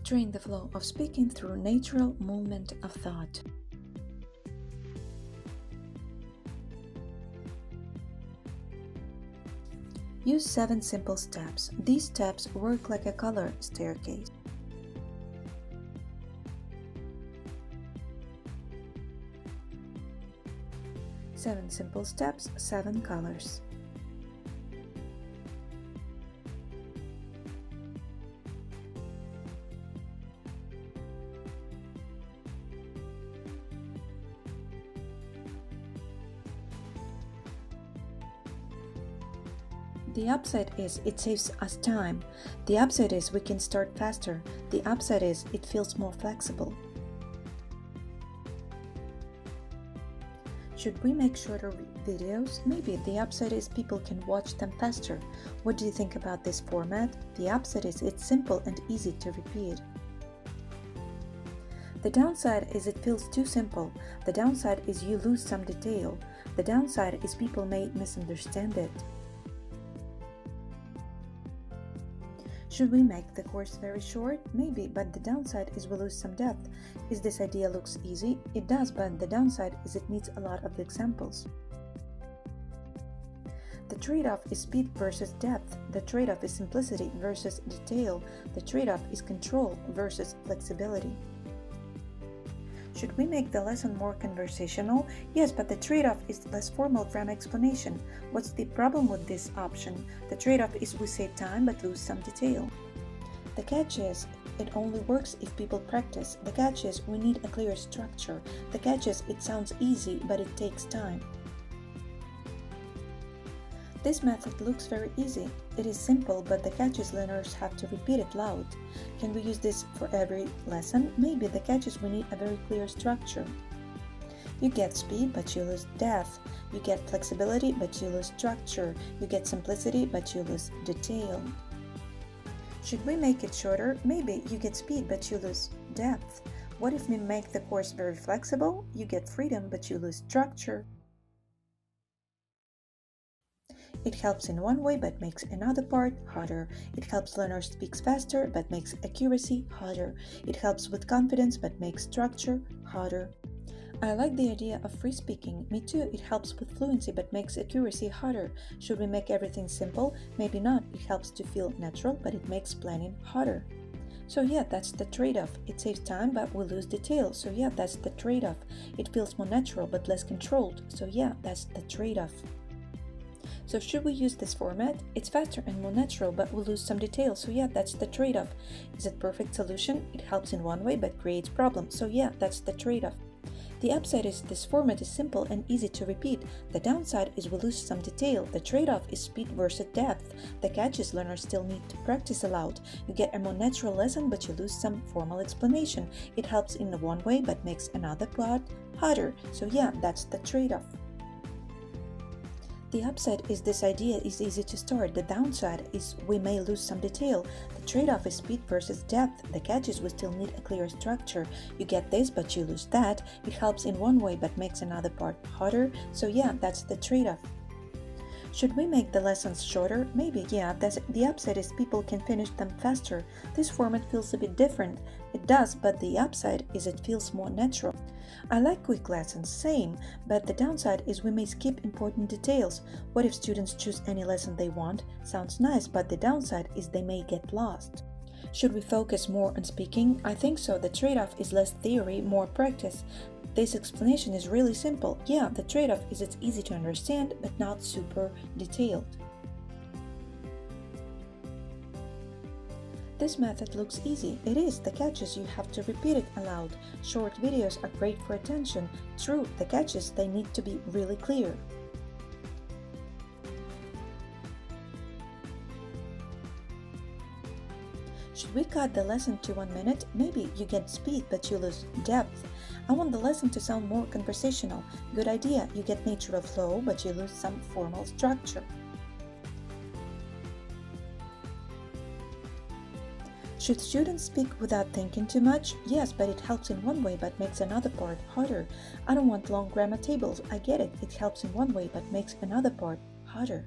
Train the flow of speaking through natural movement of thought. Use 7 simple steps. These steps work like a color staircase. Seven simple steps, 7 colors. The upside is it saves us time. The upside is we can start faster. The upside is it feels more flexible. Should we make shorter videos? Maybe. The upside is people can watch them faster. What do you think about this format? The upside is it's simple and easy to repeat. The downside is it feels too simple. The downside is you lose some detail. The downside is people may misunderstand it. Should we make the course very short? Maybe, but the downside is we lose some depth. Is this idea looks easy? It does, but the downside is it needs a lot of examples. The trade-off is speed versus depth. The trade-off is simplicity versus detail. The trade-off is control versus flexibility. Should we make the lesson more conversational? Yes, but the trade-off is less formal grammar explanation. What's the problem with this option? The trade-off is we save time but lose some detail. The catch is it only works if people practice. The catch is we need a clear structure. The catch is it sounds easy but it takes time. This method looks very easy. It is simple, but the catch is learners have to repeat it loud. Can we use this for every lesson? Maybe. The catch is we need a very clear structure. You get speed, but you lose depth. You get flexibility, but you lose structure. You get simplicity, but you lose detail. Should we make it shorter? Maybe. You get speed, but you lose depth. What if we make the course very flexible? You get freedom, but you lose structure. It helps in one way but makes another part harder. It helps learners speak faster but makes accuracy harder. It helps with confidence but makes structure harder. I like the idea of free speaking. Me too. It helps with fluency but makes accuracy harder. Should we make everything simple? Maybe not. It helps to feel natural but it makes planning harder. So yeah, that's the trade-off. It saves time but we lose detail. So yeah, that's the trade-off. It feels more natural but less controlled. So yeah, that's the trade-off. So should we use this format? It's faster and more natural, but we'll lose some detail. So yeah, that's the trade-off. Is it perfect solution? It helps in one way, but creates problems. So yeah, that's the trade-off. The upside is this format is simple and easy to repeat. The downside is we lose some detail. The trade-off is speed versus depth. The catch is learners still need to practice aloud. You get a more natural lesson, but you lose some formal explanation. It helps in one way, but makes another part harder. So yeah, that's the trade-off. The upside is this idea is easy to start. The downside is we may lose some detail. The trade-off is speed versus depth. The catch is we still need a clear structure. You get this but you lose that. It helps in one way but makes another part harder. So yeah, that's the trade-off. Should we make the lessons shorter? Maybe, yeah. The upside is people can finish them faster. This format feels a bit different. It does, but the upside is it feels more natural. I like quick lessons, same, but the downside is we may skip important details. What if students choose any lesson they want? Sounds nice, but the downside is they may get lost. Should we focus more on speaking? I think so. The trade-off is less theory, more practice. This explanation is really simple. Yeah, the trade-off is it's easy to understand, but not super detailed. This method looks easy. It is. The catch is you have to repeat it aloud. Short videos are great for attention. True, the catch is they need to be really clear. Should we cut the lesson to 1 minute? Maybe. You get speed but you lose depth. I want the lesson to sound more conversational. Good idea. You get natural flow but you lose some formal structure. Should students speak without thinking too much? Yes, but it helps in one way but makes another part harder. I don't want long grammar tables. I get it. It helps in one way but makes another part harder.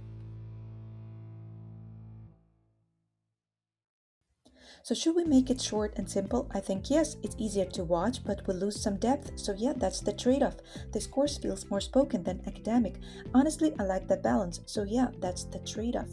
So should we make it short and simple? I think yes, it's easier to watch, but we'll lose some depth. So yeah, that's the trade-off. This course feels more spoken than academic. Honestly, I like that balance. So yeah, that's the trade-off.